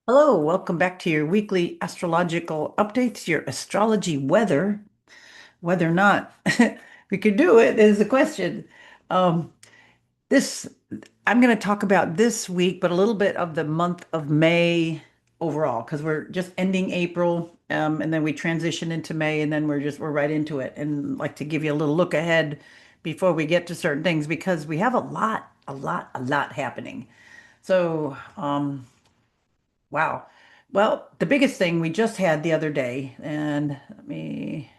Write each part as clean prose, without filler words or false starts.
Hello, welcome back to your weekly astrological updates, your astrology weather. Whether or not we could do it is the question. Um, this I'm going to talk about this week, but a little bit of the month of May overall, because we're just ending April, and then we transition into May, and then we're right into it. And like to give you a little look ahead before we get to certain things, because we have a lot happening. So, wow. Well, the biggest thing we just had the other day, and let me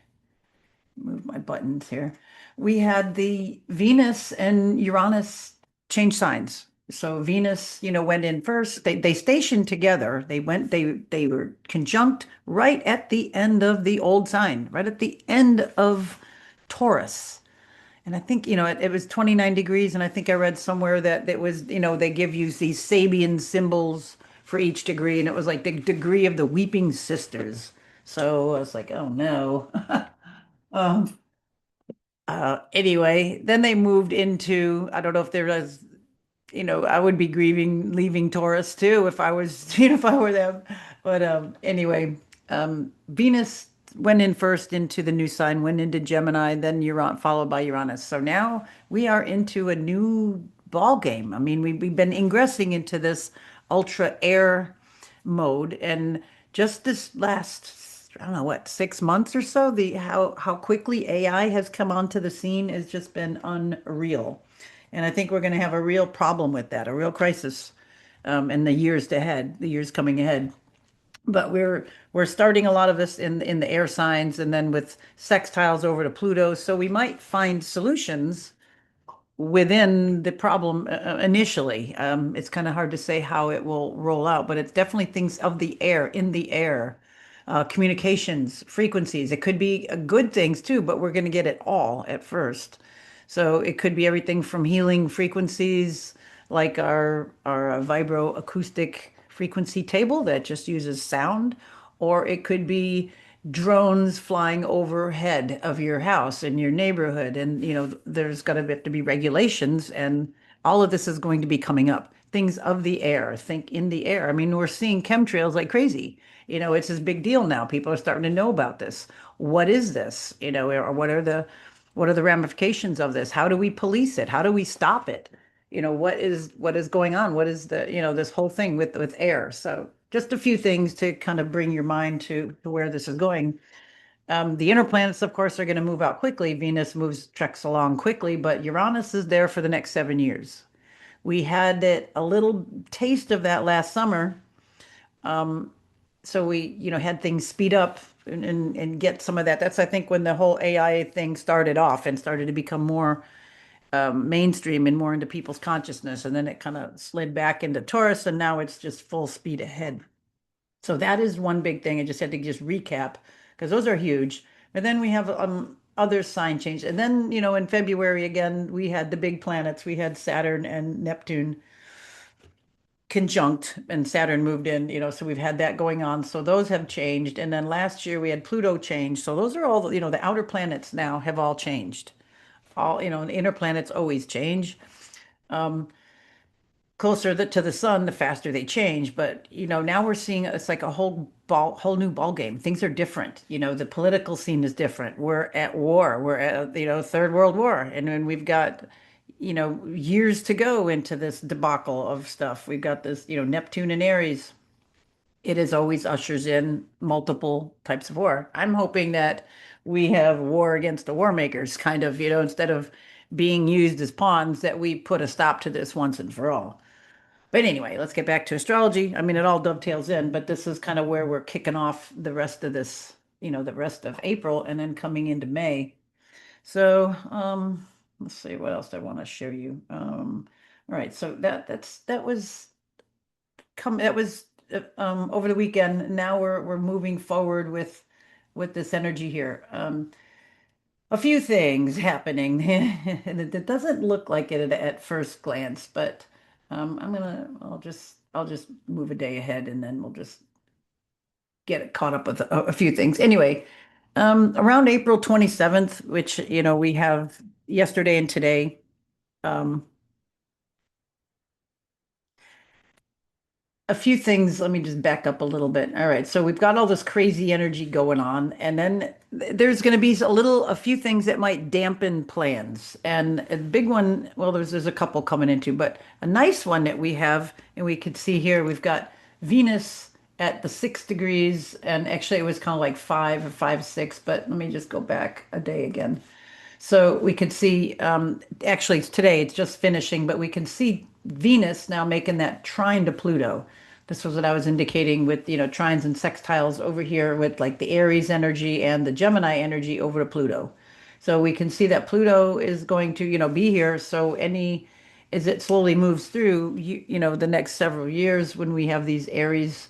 move my buttons here. We had the Venus and Uranus change signs. So Venus, went in first. They stationed together. They were conjunct right at the end of the old sign, right at the end of Taurus. And I think, it was 29 degrees. And I think I read somewhere that it was, they give you these Sabian symbols for each degree. And it was like the degree of the weeping sisters. So I was like, oh no. Um, anyway, then they moved into, I don't know if there was, I would be grieving leaving Taurus too if I was, if I were them. But anyway, Venus went in first into the new sign, went into Gemini, then Uranus, followed by Uranus. So now we are into a new ball game. I mean, we've been ingressing into this ultra air mode, and just this last, I don't know what, 6 months or so, the how quickly AI has come onto the scene has just been unreal. And I think we're going to have a real problem with that, a real crisis, in the years ahead, the years coming ahead. But we're starting a lot of this in the air signs, and then with sextiles over to Pluto. So we might find solutions within the problem initially. It's kind of hard to say how it will roll out, but it's definitely things of the air, in the air, communications, frequencies. It could be good things too, but we're going to get it all at first. So it could be everything from healing frequencies, like our vibroacoustic frequency table that just uses sound, or it could be drones flying overhead of your house and your neighborhood. And, there's got to have to be regulations, and all of this is going to be coming up. Things of the air, think in the air. I mean, we're seeing chemtrails like crazy. It's this big deal now. People are starting to know about this. What is this? Or what are the ramifications of this? How do we police it? How do we stop it? What is going on? What is this whole thing with air? So just a few things to kind of bring your mind to where this is going. The inner planets, of course, are going to move out quickly. Venus treks along quickly, but Uranus is there for the next 7 years. We had a little taste of that last summer. So we, had things speed up and get some of that. That's, I think, when the whole AI thing started off and started to become more mainstream and more into people's consciousness. And then it kind of slid back into Taurus, and now it's just full speed ahead. So that is one big thing. I just had to just recap because those are huge. But then we have other sign change. And then, in February again, we had the big planets. We had Saturn and Neptune conjunct, and Saturn moved in, so we've had that going on. So those have changed. And then last year we had Pluto change. So those are all, the outer planets now have all changed. All, the inner planets always change. Closer to the sun, the faster they change. But now we're seeing it's like a whole new ball game. Things are different. The political scene is different. We're at war. We're at Third World War, and then we've got years to go into this debacle of stuff. We've got this Neptune and Aries. It is always ushers in multiple types of war. I'm hoping that we have war against the war makers, kind of, instead of being used as pawns, that we put a stop to this once and for all. But anyway, let's get back to astrology. I mean, it all dovetails in, but this is kind of where we're kicking off the rest of this, the rest of April and then coming into May. So, let's see what else I want to show you. All right, so that was over the weekend. Now we're moving forward with this energy here. A few things happening. And it doesn't look like it at first glance, but I'll just move a day ahead, and then we'll just get it caught up with a few things. Anyway, around April 27th, which we have yesterday and today, um, a few things. Let me just back up a little bit. All right. So we've got all this crazy energy going on, and then there's going to be a few things that might dampen plans. And a big one, well, there's a couple coming into, but a nice one that we have, and we could see here, we've got Venus at the 6 degrees, and actually it was kind of like 5 or 5, 6, but let me just go back a day again. So we could see, actually, it's today, it's just finishing, but we can see Venus now making that trine to Pluto. This was what I was indicating with, trines and sextiles over here with like the Aries energy and the Gemini energy over to Pluto. So we can see that Pluto is going to, be here. So as it slowly moves through, the next several years when we have these Aries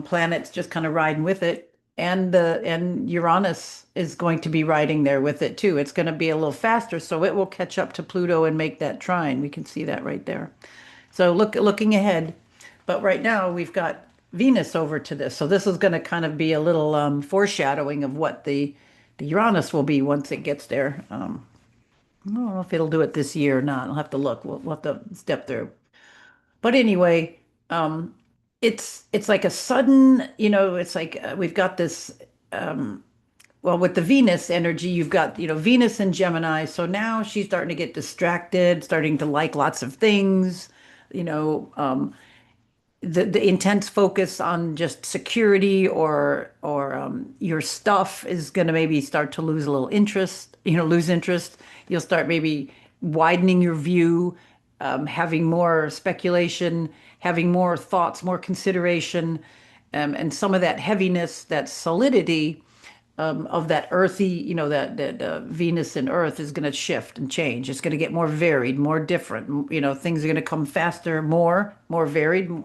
planets just kind of riding with it. And Uranus is going to be riding there with it too. It's going to be a little faster, so it will catch up to Pluto and make that trine. We can see that right there. So looking ahead, but right now we've got Venus over to this. So this is going to kind of be a little foreshadowing of what the Uranus will be once it gets there. I don't know if it'll do it this year or not. I'll have to look. We'll have to step through. But anyway, it's like a sudden, it's like we've got this well, with the Venus energy, you've got, Venus and Gemini. So now she's starting to get distracted, starting to like lots of things, you know, um, the intense focus on just security or your stuff is going to maybe start to lose a little interest, lose interest. You'll start maybe widening your view, having more speculation, having more thoughts, more consideration, and some of that heaviness, that solidity of that earthy, that Venus and Earth is going to shift and change. It's going to get more varied, more different. Things are going to come faster, more varied,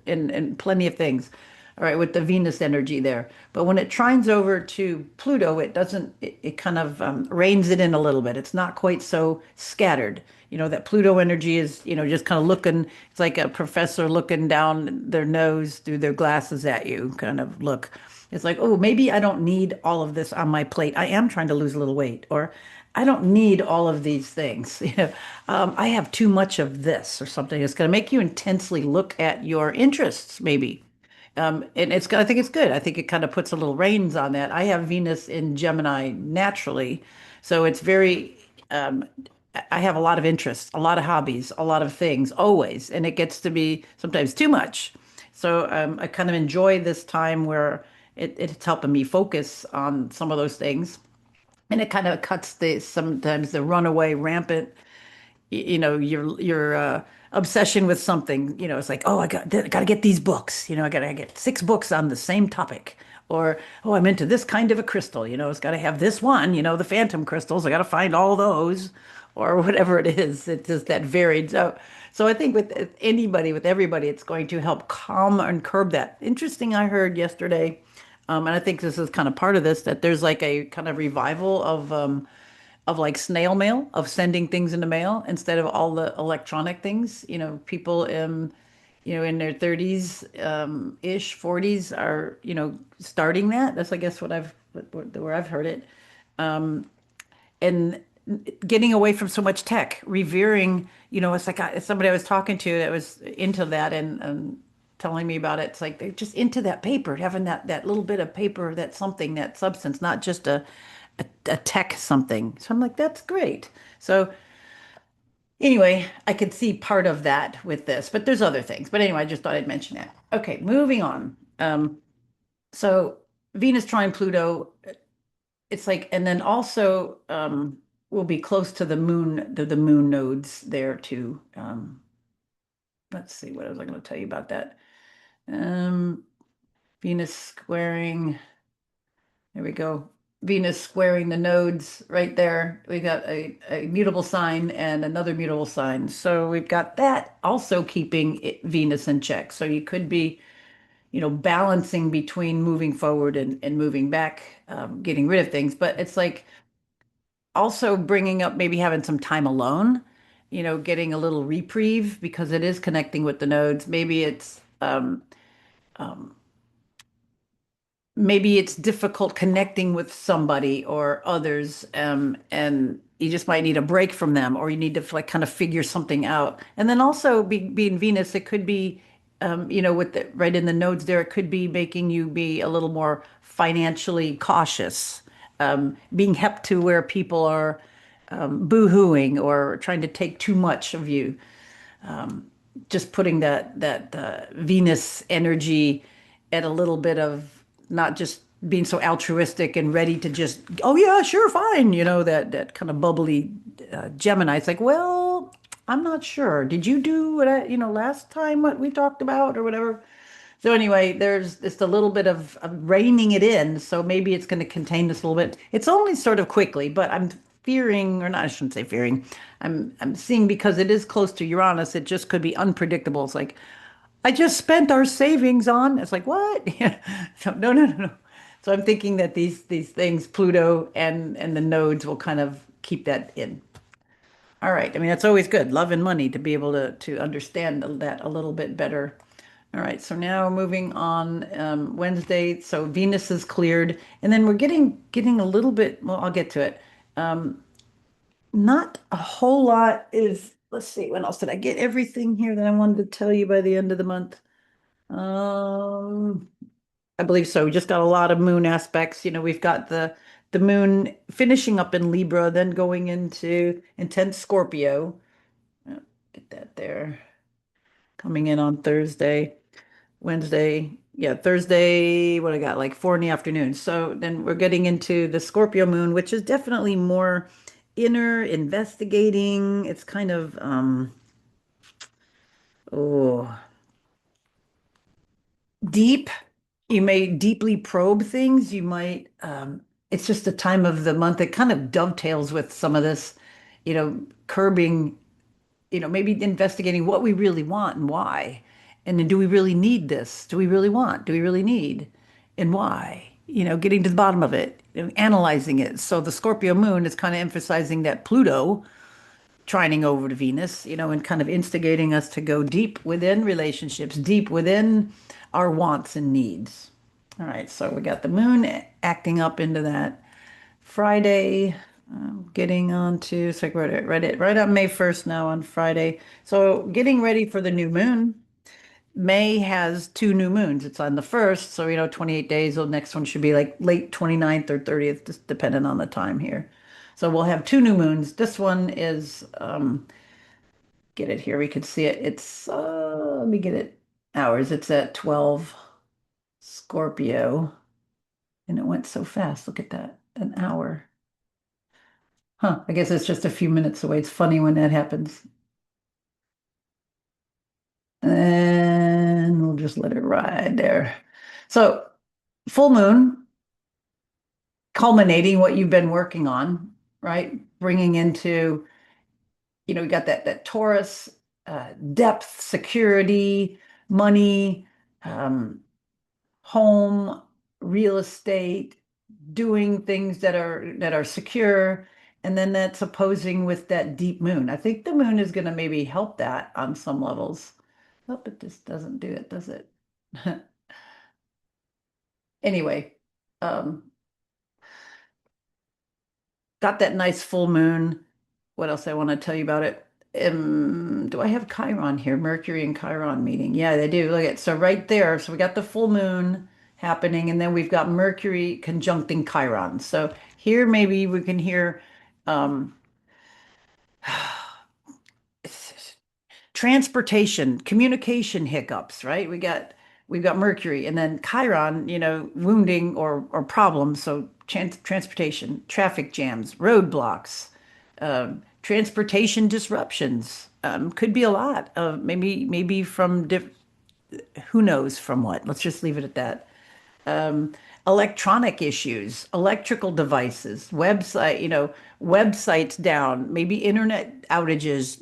and plenty of things. All right, with the Venus energy there. But when it trines over to Pluto, it doesn't, it kind of reins it in a little bit. It's not quite so scattered. That Pluto energy is, just kind of looking, it's like a professor looking down their nose through their glasses at you, kind of look. It's like, oh, maybe I don't need all of this on my plate. I am trying to lose a little weight, or I don't need all of these things. I have too much of this or something. It's going to make you intensely look at your interests, maybe. And I think it's good. I think it kind of puts a little reins on that. I have Venus in Gemini naturally, so it's very, I have a lot of interests, a lot of hobbies, a lot of things always, and it gets to be sometimes too much. So I kind of enjoy this time where it's helping me focus on some of those things. And it kind of cuts sometimes the runaway rampant, your obsession with something. It's like, oh, I got to get these books. I got to get 6 books on the same topic. Or, oh, I'm into this kind of a crystal. It's got to have this one. The phantom crystals. I got to find all those, or whatever it is. It's just that varied. So I think with anybody, with everybody, it's going to help calm and curb that. Interesting. I heard yesterday, and I think this is kind of part of this, that there's like a kind of revival of like snail mail, of sending things in the mail instead of all the electronic things. People in their 30s ish, 40s are, starting that. That's, I guess, where I've heard it. And getting away from so much tech, revering, it's like somebody I was talking to that was into that and telling me about it. It's like they're just into that paper, having that little bit of paper, that something, that substance, not just a tech something. So I'm like, that's great. So anyway, I could see part of that with this, but there's other things. But anyway, I just thought I'd mention that. Okay, moving on. So Venus trine Pluto, it's like, and then also we'll be close to the moon nodes there too. Let's see what was I going to tell you about that. Um, Venus squaring. There we go. Venus squaring the nodes right there. We got a mutable sign and another mutable sign. So we've got that also keeping Venus in check. So you could be, balancing between moving forward and moving back, getting rid of things. But it's like also bringing up maybe having some time alone, getting a little reprieve because it is connecting with the nodes. Maybe it's difficult connecting with somebody or others, and you just might need a break from them, or you need to like kind of figure something out. And then also being Venus, it could be with the right in the nodes there, it could be making you be a little more financially cautious, being hep to where people are boo-hooing or trying to take too much of you. Just putting that Venus energy at a little bit of not just being so altruistic and ready to just, oh yeah, sure, fine, that kind of bubbly Gemini. It's like, well, I'm not sure. Did you do what last time what we talked about or whatever? So anyway, there's just a little bit of reining it in. So maybe it's going to contain this a little bit. It's only sort of quickly, but I'm fearing, or not, I shouldn't say fearing. I'm seeing because it is close to Uranus, it just could be unpredictable. It's like, I just spent our savings on. It's like, what? Yeah. So no, no, no, no. So I'm thinking that these things, Pluto and the nodes will kind of keep that in. All right. I mean, that's always good. Love and money to be able to understand that a little bit better. All right. So now moving on Wednesday. So Venus is cleared, and then we're getting a little bit. Well, I'll get to it. Not a whole lot is. Let's see. When else did I get everything here that I wanted to tell you by the end of the month? Um, I believe so. We just got a lot of moon aspects. We've got the moon finishing up in Libra, then going into intense Scorpio. Oh, get that there. Coming in on Thursday, Wednesday. Yeah, Thursday, what I got, like 4 in the afternoon. So then we're getting into the Scorpio moon, which is definitely more inner investigating. It's kind of oh, deep. You may deeply probe things. You might it's just a time of the month that kind of dovetails with some of this, curbing, maybe investigating what we really want and why. And then do we really need this? Do we really want? Do we really need? And why? Getting to the bottom of it, analyzing it. So the Scorpio moon is kind of emphasizing that Pluto trining over to Venus, and kind of instigating us to go deep within relationships, deep within our wants and needs. All right, so we got the moon acting up into that. Friday, getting on to, so I read it right on May 1st now on Friday. So getting ready for the new moon. May has two new moons. It's on the first, so 28 days. The next one should be like late 29th or 30th, just depending on the time here. So we'll have two new moons. This one is get it here. We could see it. It's let me get it hours. It's at 12 Scorpio. And it went so fast. Look at that. An hour. Huh. I guess it's just a few minutes away. It's funny when that happens. And we'll just let it ride there. So, full moon, culminating what you've been working on, right? Bringing into, we got that Taurus, depth, security, money, um, home, real estate, doing things that are secure, and then that's opposing with that deep moon. I think the moon is going to maybe help that on some levels. Oh, but this doesn't do it, does it? Anyway, um, got that nice full moon. What else I want to tell you about it? Do I have Chiron here? Mercury and Chiron meeting. Yeah, they do. Look at so right there. So we got the full moon happening, and then we've got Mercury conjuncting Chiron. So here maybe we can hear um, transportation, communication hiccups, right? We've got Mercury and then Chiron, wounding or problems. So transportation, traffic jams, roadblocks, transportation disruptions. Could be a lot of maybe from who knows from what. Let's just leave it at that. um, Electronic issues, electrical devices, websites down, maybe internet outages,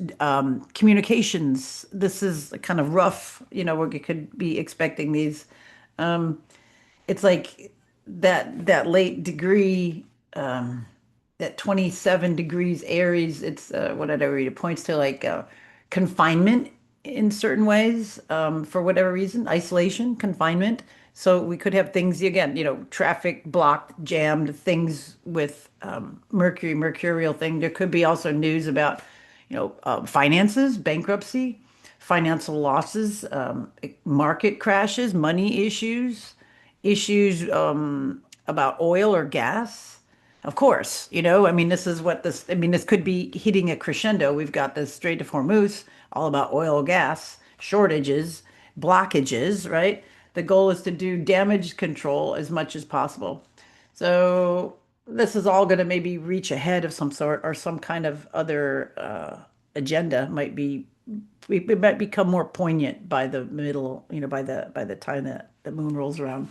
communications. This is kind of rough, we could be expecting these. Um, it's like that late degree, that 27 degrees Aries. It's what did I read? It points to like confinement in certain ways, for whatever reason, isolation, confinement. So we could have things again, traffic blocked, jammed, things with mercurial thing. There could be also news about, finances, bankruptcy, financial losses, market crashes, money issues, issues about oil or gas. Of course, I mean, I mean, this could be hitting a crescendo. We've got the Strait of Hormuz, all about oil, gas, shortages, blockages, right? The goal is to do damage control as much as possible. So this is all going to maybe reach a head of some sort or some kind of other agenda it might become more poignant by the middle, by the time that the moon rolls around.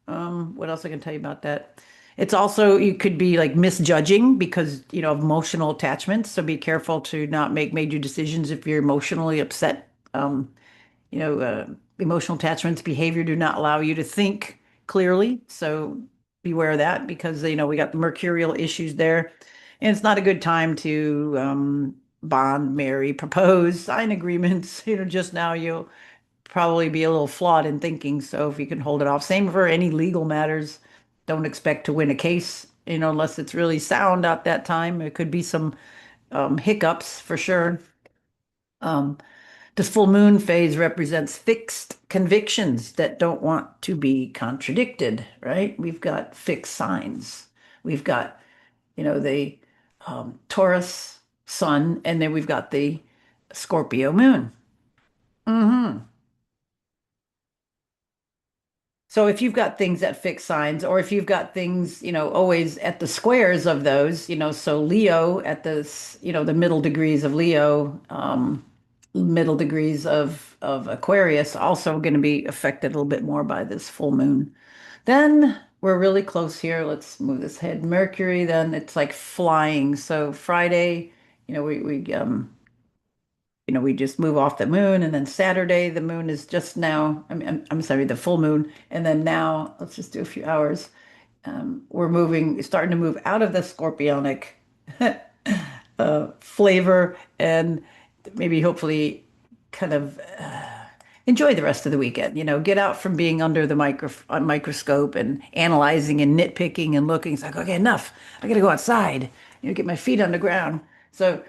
What else I can tell you about that? It's also, you could be like misjudging because, of emotional attachments. So be careful to not make major decisions if you're emotionally upset. You know, uh, Emotional attachments behavior do not allow you to think clearly. So beware of that because, we got the mercurial issues there. And it's not a good time to bond, marry, propose, sign agreements. Just now you'll probably be a little flawed in thinking. So if you can hold it off. Same for any legal matters. Don't expect to win a case, unless it's really sound at that time. It could be some hiccups for sure. Um, the full moon phase represents fixed convictions that don't want to be contradicted, right? We've got fixed signs. We've got, the Taurus sun, and then we've got the Scorpio moon. Hmm. So if you've got things at fixed signs, or if you've got things, always at the squares of those, so Leo at the middle degrees of Leo, middle degrees of Aquarius, also going to be affected a little bit more by this full moon. Then we're really close here. Let's move this head. Mercury, then it's like flying. So Friday, we just move off the moon, and then Saturday the moon is just now. I'm sorry, the full moon, and then now let's just do a few hours. Starting to move out of the scorpionic flavor, and maybe hopefully kind of enjoy the rest of the weekend. Get out from being under the microscope and analyzing and nitpicking and looking. It's like, okay, enough. I got to go outside. Get my feet on the ground. So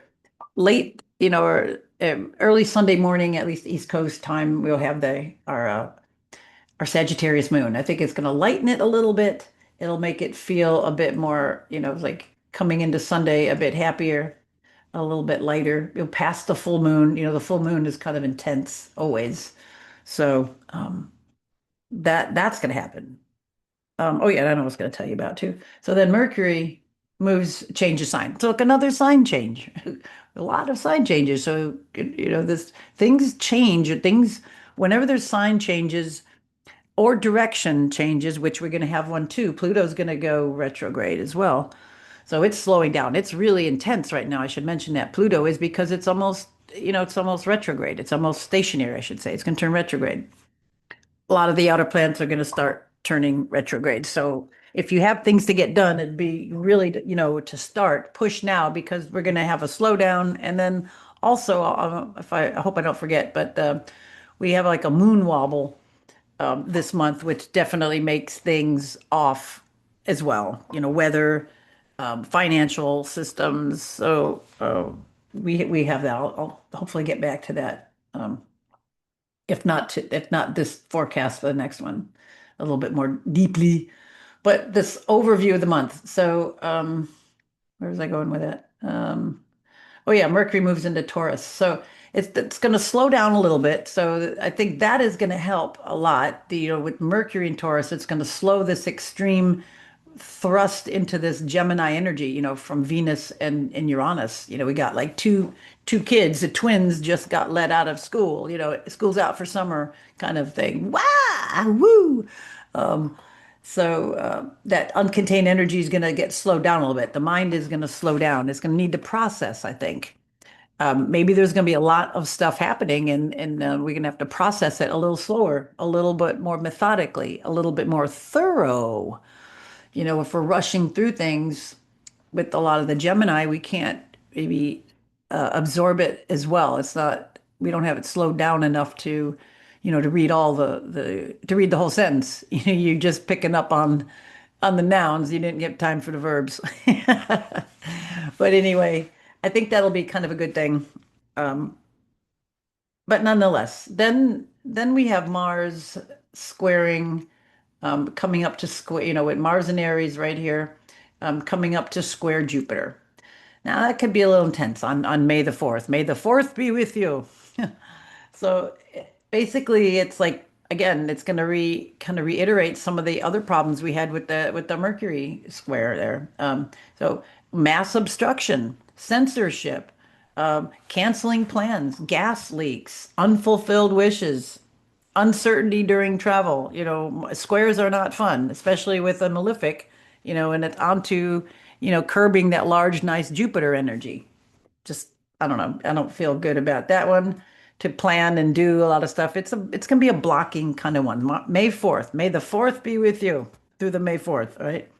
late, or early Sunday morning, at least East Coast time, we'll have our Sagittarius moon. I think it's going to lighten it a little bit. It'll make it feel a bit more, like coming into Sunday a bit happier, a little bit lighter. You'll pass the full moon. The full moon is kind of intense always. So that's going to happen. Oh yeah, I know what I was going to tell you about too. So then Mercury changes sign. So like another sign change. A lot of sign changes. So this things change. Whenever there's sign changes or direction changes, which we're going to have one too. Pluto's going to go retrograde as well. So it's slowing down. It's really intense right now. I should mention that Pluto is because it's almost retrograde. It's almost stationary, I should say. It's going to turn retrograde. A lot of the outer planets are going to start turning retrograde. So if you have things to get done, it'd be really, to start, push now because we're going to have a slowdown. And then also, if I hope I don't forget, but we have like a moon wobble this month, which definitely makes things off as well. Weather, financial systems. So we have that. I'll hopefully get back to that. If not this forecast for the next one, a little bit more deeply. But this overview of the month. So where was I going with that? Oh yeah, Mercury moves into Taurus. So it's going to slow down a little bit. So I think that is going to help a lot. With Mercury in Taurus, it's going to slow this extreme thrust into this Gemini energy, from Venus and Uranus. We got like two kids, the twins just got let out of school, school's out for summer kind of thing. Wow, woo. That uncontained energy is going to get slowed down a little bit. The mind is going to slow down. It's going to need to process, I think. Maybe there's going to be a lot of stuff happening, and we're going to have to process it a little slower, a little bit more methodically, a little bit more thorough. If we're rushing through things with a lot of the Gemini, we can't maybe absorb it as well. We don't have it slowed down enough to read all to read the whole sentence. You're just picking up on the nouns. You didn't get time for the verbs. But anyway, I think that'll be kind of a good thing. Um, but nonetheless, then we have Mars squaring, coming up to square, with Mars and Aries right here, coming up to square Jupiter. Now that could be a little intense on May the 4th. May the 4th be with you. So basically, it's like again, it's going to re kind of reiterate some of the other problems we had with the Mercury square there. So mass obstruction, censorship, canceling plans, gas leaks, unfulfilled wishes, uncertainty during travel. Squares are not fun, especially with a malefic. And it's onto curbing that large, nice Jupiter energy. Just I don't know. I don't feel good about that one to plan and do a lot of stuff. It's gonna be a blocking kind of one. May 4th. May the 4th be with you through the May 4th, all right?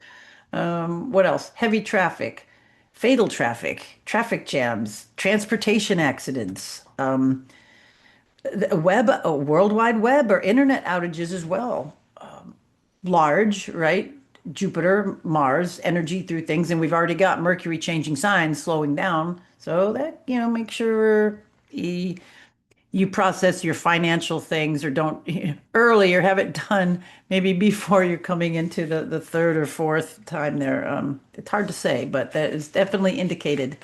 What else? Heavy traffic, fatal traffic, traffic jams, transportation accidents, the web, World Wide Web or internet outages as well. Large, right? Jupiter, Mars, energy through things, and we've already got Mercury changing signs, slowing down. So that, make sure you process your financial things or don't early or have it done maybe before you're coming into the third or fourth time there. It's hard to say, but that is definitely indicated.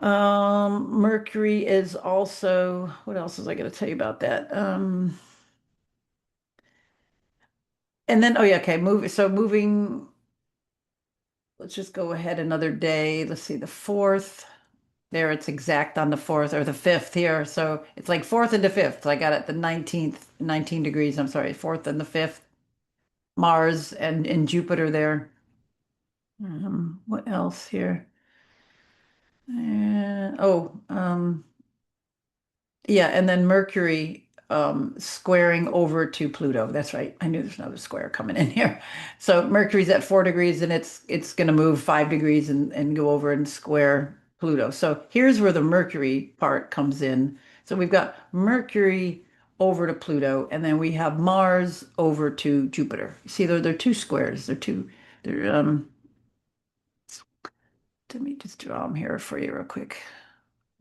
Mercury is also, what else is I going to tell you about that? And then, oh yeah, okay, moving, let's just go ahead another day. Let's see, the fourth. There, it's exact on the fourth or the fifth here. So it's like fourth and the fifth. So I got it the 19th, 19 degrees. I'm sorry, fourth and the fifth. Mars and Jupiter there. What else here? Yeah, and then Mercury squaring over to Pluto. That's right. I knew there's another square coming in here. So Mercury's at 4 degrees and it's going to move 5 degrees and go over and square Pluto. So here's where the Mercury part comes in. So we've got Mercury over to Pluto, and then we have Mars over to Jupiter. See, they're two squares. They're let me just draw them here for you real quick.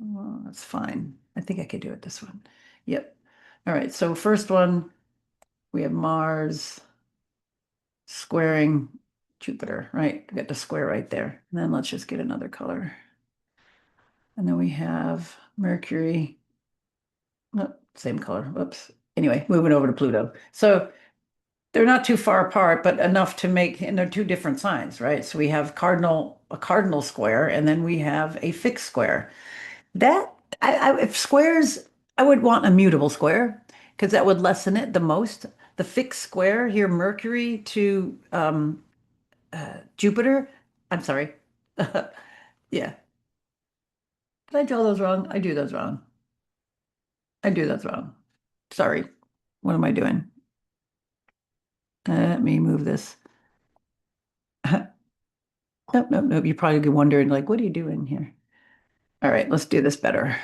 Oh, that's fine. I think I could do it this one. Yep. All right. So first one, we have Mars squaring Jupiter, right? We got the square right there. And then let's just get another color. And then we have Mercury. Oh, same color. Whoops. Anyway, moving over to Pluto. So they're not too far apart, but enough to make, and they're two different signs, right? So we have a cardinal square, and then we have a fixed square. That if squares, I would want a mutable square because that would lessen it the most. The fixed square here, Mercury to Jupiter. I'm sorry. Yeah. Did I draw those wrong? I do those wrong. I do those wrong. Sorry. What am I doing? Let me move this. Nope, nope, nope. You're probably wondering, like, what are you doing here? All right, let's do this better.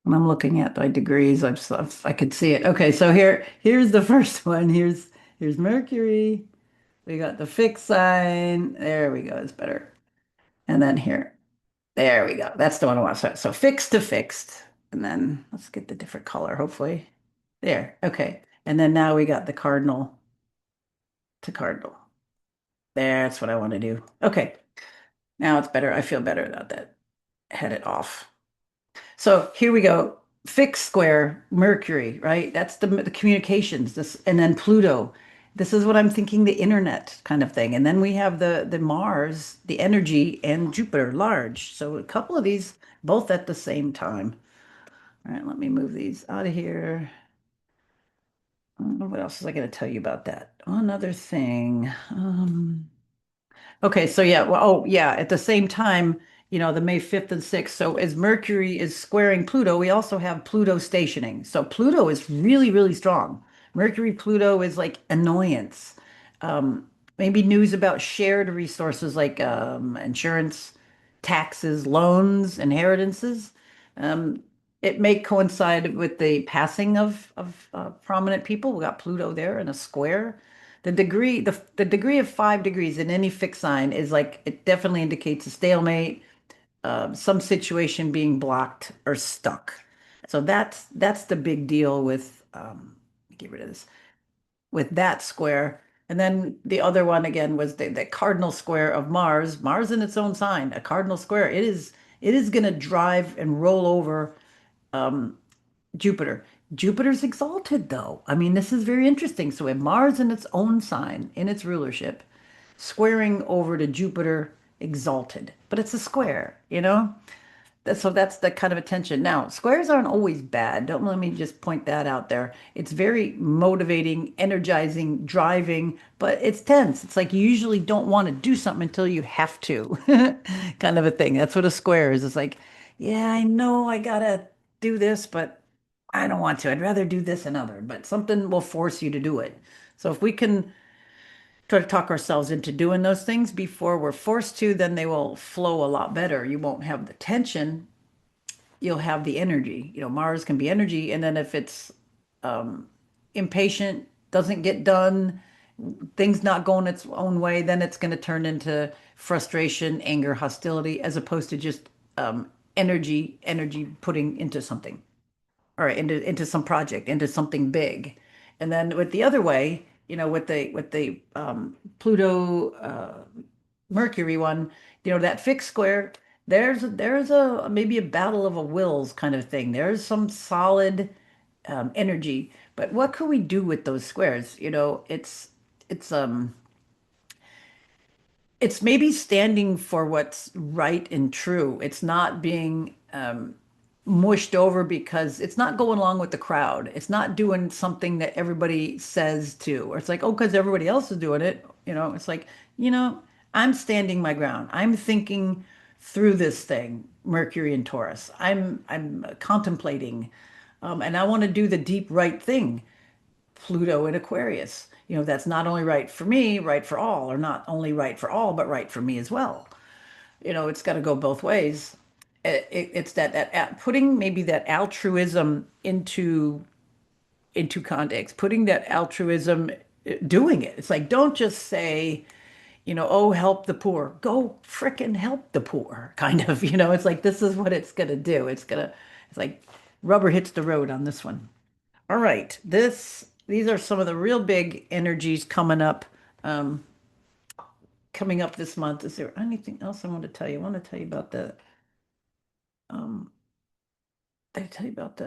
When I'm looking at my degrees, I could see it. Okay, so here's the first one. Here's Mercury. We got the fixed sign. There we go. It's better. And then here. There we go. That's the one I want. So fixed to fixed. And then let's get the different color, hopefully. There. Okay. And then now we got the cardinal to cardinal. That's what I want to do. Okay. Now it's better. I feel better about that. Head it off. So here we go. Fixed square, Mercury, right? That's the communications. This and then Pluto. This is what I'm thinking, the internet kind of thing. And then we have the Mars, the energy, and Jupiter, large. So a couple of these both at the same time. All right, let me move these out of here. What else was I going to tell you about that? Another thing. Okay, so yeah, well, oh yeah, at the same time, the May 5th and 6th. So as Mercury is squaring Pluto, we also have Pluto stationing. So Pluto is really, really strong. Mercury Pluto is like annoyance. Maybe news about shared resources like insurance, taxes, loans, inheritances. Um, it may coincide with the passing of prominent people. We got Pluto there in a square. The degree of 5 degrees in any fixed sign is like it definitely indicates a stalemate, some situation being blocked or stuck. So that's the big deal with get rid of this with that square. And then the other one again was the cardinal square of Mars. Mars in its own sign, a cardinal square. It is going to drive and roll over Jupiter. Jupiter's exalted though. I mean, this is very interesting. So we have Mars in its own sign, in its rulership, squaring over to Jupiter exalted. But it's a square, you know? So that's the kind of attention. Now, squares aren't always bad. Don't let me just point that out there. It's very motivating, energizing, driving, but it's tense. It's like you usually don't want to do something until you have to, kind of a thing. That's what a square is. It's like, yeah, I know I gotta do this, but I don't want to. I'd rather do this and other, but something will force you to do it. So if we can try to talk ourselves into doing those things before we're forced to, then they will flow a lot better. You won't have the tension, you'll have the energy. Mars can be energy, and then if it's um, impatient, doesn't get done, things not going its own way, then it's going to turn into frustration, anger, hostility, as opposed to just energy putting into something, or into some project, into something big. And then with the other way, with the Pluto Mercury one, that fixed square, there's a maybe a battle of a wills kind of thing. There's some solid energy, but what could we do with those squares? It's it's maybe standing for what's right and true. It's not being mushed over because it's not going along with the crowd. It's not doing something that everybody says to, or it's like, oh, because everybody else is doing it. It's like, you know, I'm standing my ground. I'm thinking through this thing, Mercury and Taurus. I'm contemplating, and I want to do the deep right thing. Pluto in Aquarius. That's not only right for me, right for all, or not only right for all, but right for me as well. It's got to go both ways. It's that putting maybe that altruism into context, putting that altruism, doing it. It's like, don't just say, oh, help the poor. Go frickin' help the poor, kind of. It's like this is what it's gonna do. It's like rubber hits the road on this one. All right, these are some of the real big energies um, coming up this month. Is there anything else I want to tell you? I want to tell you about um, did I tell you about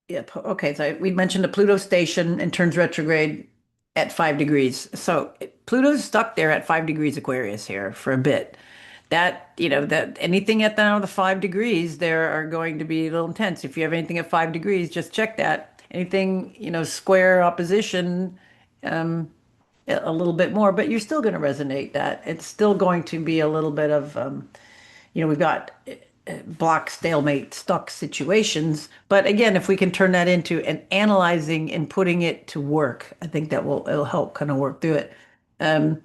yeah, okay. So we mentioned the Pluto station and turns retrograde at 5 degrees. So Pluto's stuck there at 5 degrees Aquarius here for a bit. That anything at the 5 degrees there are going to be a little intense. If you have anything at 5 degrees, just check that. Anything, square opposition, um, a little bit more, but you're still going to resonate that. It's still going to be a little bit of, we've got block, stalemate, stuck situations. But again, if we can turn that into an analyzing and putting it to work, I think it'll help kind of work through it. Um,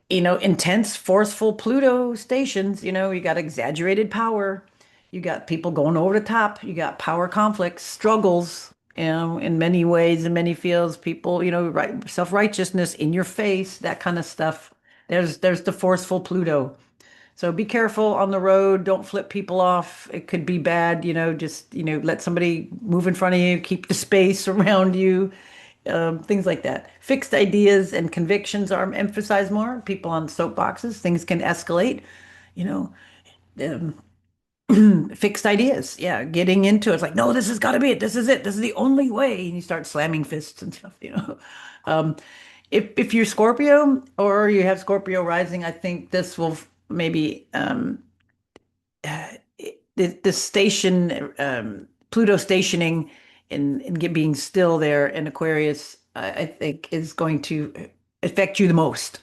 intense, forceful Pluto stations, you got exaggerated power, you got people going over the top, you got power conflicts, struggles, in many ways, in many fields, people, right, self-righteousness in your face, that kind of stuff. There's the forceful Pluto. So be careful on the road. Don't flip people off. It could be bad, just, let somebody move in front of you, keep the space around you, things like that. Fixed ideas and convictions are emphasized more. People on soapboxes, things can escalate, you know, fixed ideas. Yeah, getting into it. It's like, no, this has got to be it. This is it. This is the only way. And you start slamming fists and stuff. Um, if you're Scorpio or you have Scorpio rising, I think this will maybe the station Pluto stationing and being still there in Aquarius, I think is going to affect you the most.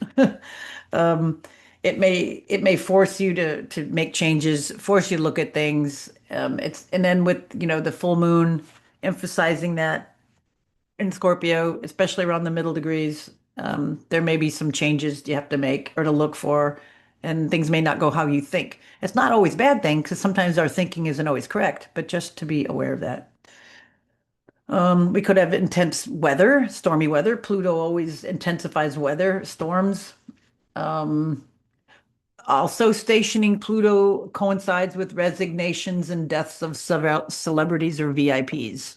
um, it may force you to make changes, force you to look at things. And then with the full moon emphasizing that in Scorpio, especially around the middle degrees, there may be some changes you have to make or to look for, and things may not go how you think. It's not always a bad thing because sometimes our thinking isn't always correct, but just to be aware of that. We could have intense weather, stormy weather. Pluto always intensifies weather, storms. Also, stationing Pluto coincides with resignations and deaths of several celebrities or VIPs.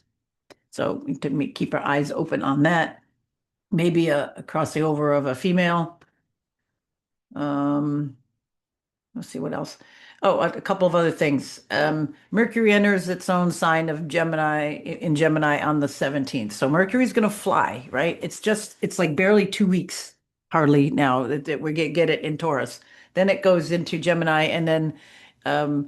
So we can keep our eyes open on that. Maybe a crossing over of a female. Um, let's see what else. Oh, a couple of other things. Mercury enters its own sign of Gemini in Gemini on the 17th. So Mercury's going to fly, right? It's like barely 2 weeks, hardly now that we get it in Taurus. Then it goes into Gemini, and then um,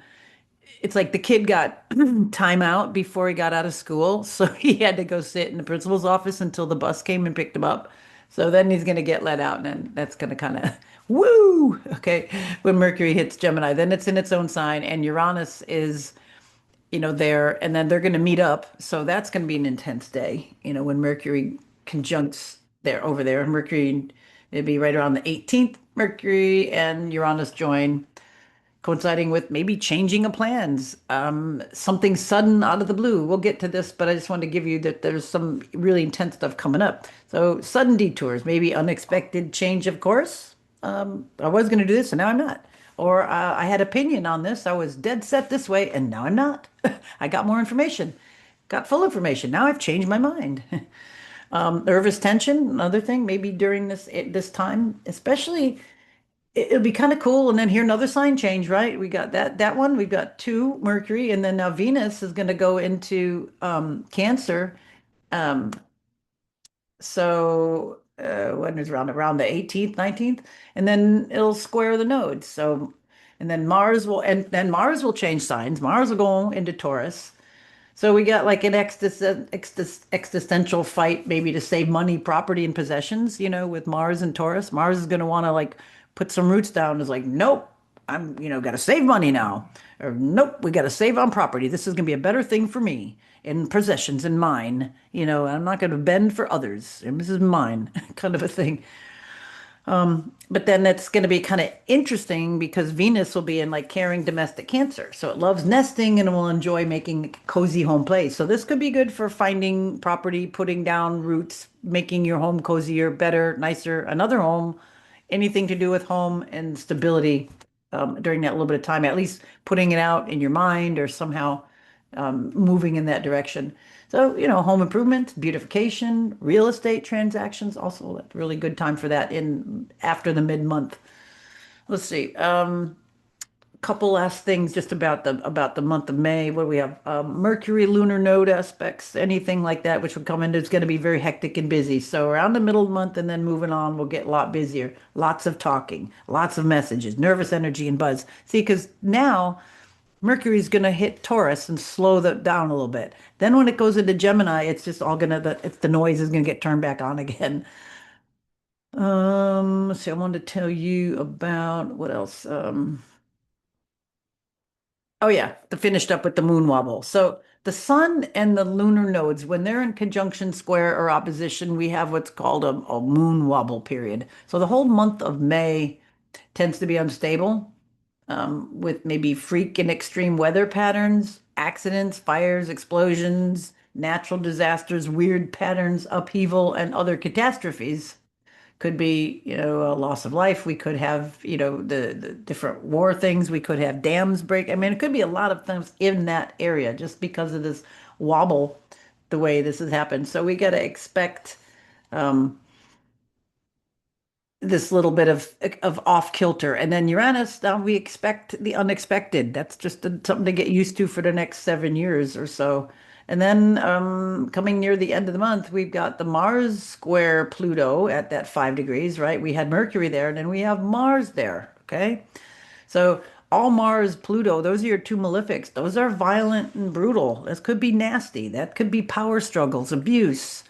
it's like the kid got time out before he got out of school. So he had to go sit in the principal's office until the bus came and picked him up. So then he's going to get let out, and then that's going to kind of woo. Okay. When Mercury hits Gemini, then it's in its own sign, and Uranus is, there, and then they're going to meet up. So that's going to be an intense day, when Mercury conjuncts there over there. Mercury, it'd be right around the 18th. Mercury and Uranus join coinciding with maybe changing of plans, something sudden out of the blue. We'll get to this, but I just wanted to give you that there's some really intense stuff coming up. So sudden detours, maybe unexpected change of course. I was going to do this and now I'm not. Or I had opinion on this. I was dead set this way and now I'm not. I got more information, got full information. Now I've changed my mind. Nervous tension, another thing, maybe during this time, especially it'll be kind of cool. And then here another sign change, right? We got that one. We've got two Mercury, and then now Venus is going to go into Cancer. Um, so when is around the 18th, 19th, and then it'll square the nodes. So and then Mars will change signs. Mars will go into Taurus. So we got like an existential fight, maybe to save money, property, and possessions, with Mars and Taurus. Mars is going to want to like put some roots down. It's like, nope, I'm, got to save money now. Or nope, we got to save on property. This is going to be a better thing for me in possessions and mine. I'm not going to bend for others. And this is mine, kind of a thing. But then it's going to be kind of interesting because Venus will be in like carrying domestic Cancer. So it loves nesting and it will enjoy making a cozy home place. So this could be good for finding property, putting down roots, making your home cozier, better, nicer, another home, anything to do with home and stability during that little bit of time, at least putting it out in your mind or somehow moving in that direction. So, home improvement, beautification, real estate transactions, also a really good time for that in after the mid-month. Let's see. Couple last things just about the month of May. What do we have? Mercury lunar node aspects, anything like that, which would come in. It's going to be very hectic and busy. So around the middle of the month and then moving on, we'll get a lot busier. Lots of talking, lots of messages, nervous energy and buzz. See, because now Mercury's going to hit Taurus and slow that down a little bit. Then when it goes into Gemini, it's just all going to, it's the noise is going to get turned back on again. Let's see, I wanted to tell you about what else? Oh yeah, the finished up with the moon wobble. So the sun and the lunar nodes, when they're in conjunction, square, or opposition, we have what's called a moon wobble period. So the whole month of May tends to be unstable, with maybe freak and extreme weather patterns, accidents, fires, explosions, natural disasters, weird patterns, upheaval, and other catastrophes. Could be, a loss of life. We could have, the different war things. We could have dams break. I mean, it could be a lot of things in that area just because of this wobble, the way this has happened. So we got to expect this little bit of off kilter. And then Uranus, now we expect the unexpected. That's just something to get used to for the next 7 years or so. And then coming near the end of the month, we've got the Mars square Pluto at that 5 degrees, right? We had Mercury there, and then we have Mars there. Okay. So all Mars, Pluto, those are your two malefics. Those are violent and brutal. This could be nasty. That could be power struggles, abuse,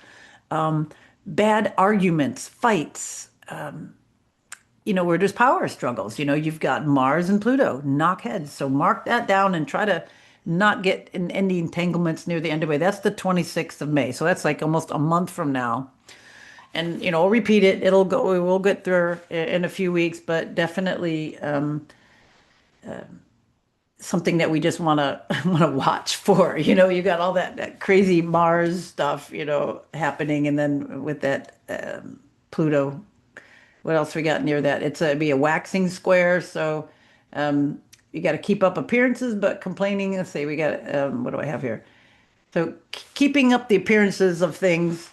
bad arguments, fights, where there's power struggles. You've got Mars and Pluto, knock heads. So mark that down and try to not get in any entanglements near the end of May. That's the 26th of May. So that's like almost a month from now. And, I'll repeat it. We'll get through in a few weeks, but definitely something that we just want to want to watch for. You got all that crazy Mars stuff, happening. And then with that Pluto what else we got near that? It'd be a waxing square. So um, you got to keep up appearances, but complaining. Let's see, we got, what do I have here? So keeping up the appearances of things,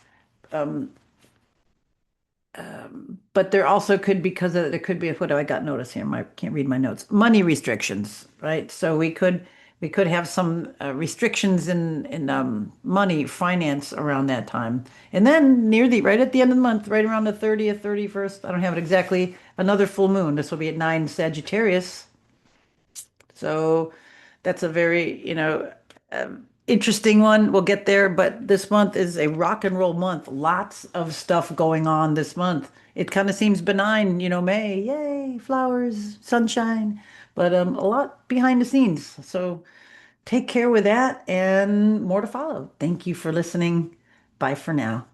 but there also could, because of, there could be, what do I got notice here? I can't read my notes. Money restrictions, right? So we could have some restrictions in money, finance around that time. And then near the right at the end of the month, right around the 30th, 31st, I don't have it exactly, another full moon. This will be at 9 Sagittarius. So that's a very, interesting one. We'll get there, but this month is a rock and roll month. Lots of stuff going on this month. It kind of seems benign, May, yay, flowers, sunshine, but a lot behind the scenes. So take care with that and more to follow. Thank you for listening. Bye for now.